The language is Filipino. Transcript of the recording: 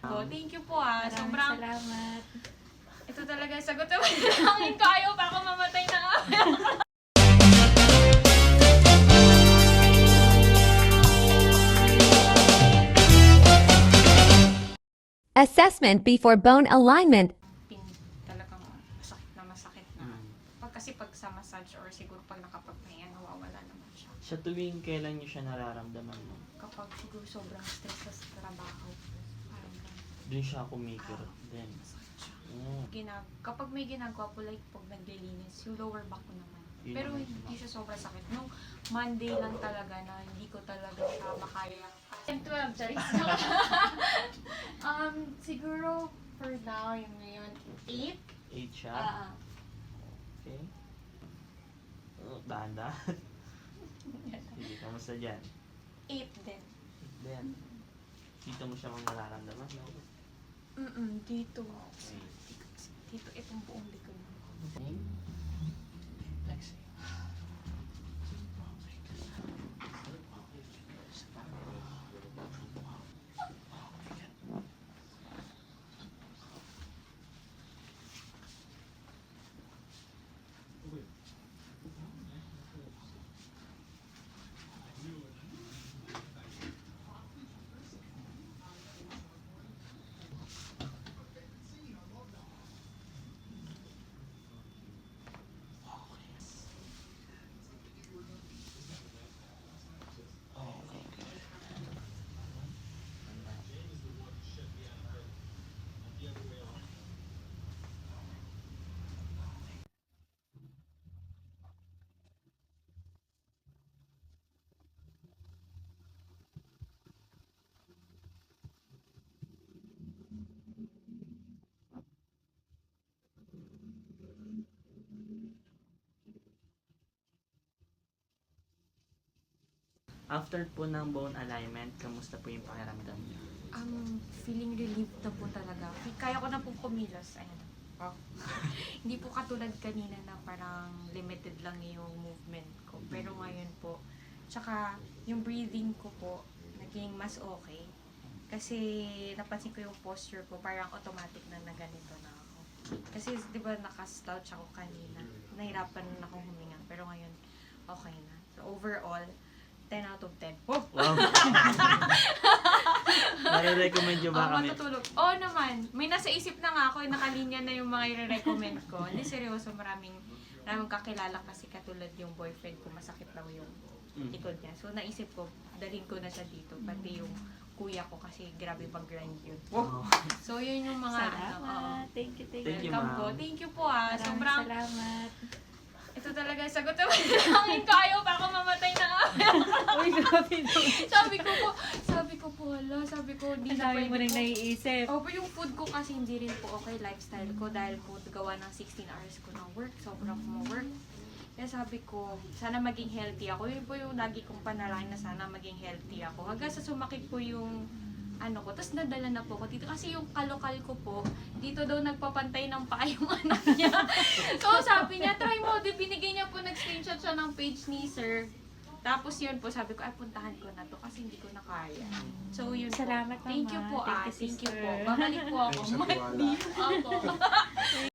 po. Thank you po ah. Maraming Sobrang, salamat. ito talaga yung sagot naman. Langin ko, ayaw pa ako mamatay na nga. Assessment before bone alignment. Talagang masakit na. Pag sa massage or siguro pag nakapagpahinga, nawawala naman siya. Sa tuwing kailan niyo siya nararamdaman mo? Kapag siguro sobrang stress sa trabaho, parang ganun. Doon siya kumikir din. Masakit siya. Mm. Kapag may ginagawa po, like pag naglilinis, yung lower back ko naman. Yun Pero naman hindi siya. siya sobrang sakit. Nung Monday lang talaga na hindi ko talaga siya makaya. 10-12, charis. Siguro for now, yung ngayon, 8. 8 siya? Okay. Dahan-dahan. Sige, kamusta dyan? 8 din. Then, dito mo siya nararamdaman, no? Dito. Okay. Dito, itong buong likod. Okay. Flex. After po ng bone alignment, kamusta po yung pakiramdam niyo? Feeling relieved na po talaga. Kaya ko na po kumilos. Ayan. Oh. Hindi po katulad kanina na parang limited lang yung movement ko. Pero ngayon po, tsaka yung breathing ko po, naging mas okay. Kasi napansin ko yung posture ko, parang automatic na ganito na ako. Kasi di ba naka-slouch ako kanina, nahirapan na akong huminga. Pero ngayon, okay na. So overall, 10 out of 10. Oh! Wow! Nare-recommend nyo ba kami? Matutulog. Oo naman. May nasa isip na nga ako, nakalinya na yung mga i-recommend ko. Hindi seryoso, maraming kakilala kasi katulad yung boyfriend ko, masakit daw yung likod niya. So naisip ko, dalhin ko na siya dito. Pati yung kuya ko kasi grabe pag-grind yun. Oh. So yun yung mga Salamat. Thank you, thank Thank you, you. welcome po. ma'am. Thank you po ah. Maraming Sobrang, salamat. ito talaga yung sagot naman. Langin ko, ayaw pa ako mamatay na nga. Uy, grabe naman. sabi ko po, hala, sabi ko, di Ang na dami mo pwede nang po. naiisip. Opo, yung food ko kasi hindi rin po okay lifestyle ko dahil po gawa ng 16 hours ko ng work, sobrang work. Kaya sabi ko, sana maging healthy ako. Yun po yung lagi kong panalangin na sana maging healthy ako. Hanggang sa sumakit po yung ano ko, tapos nadala na po ko dito. Kasi yung kalokal ko po, dito daw nagpapantay ng paa yung anak niya. So sabi niya, try mo. Di binigay niya po, nag-screenshot siya ng page ni sir. Tapos yun po, sabi ko, ay puntahan ko na to kasi hindi ko na kaya. So yun po. Salamat, Mama. Thank you po Thank you, Thank you sister. po. Babalik po ako. Thanks sa tiwala. Opo.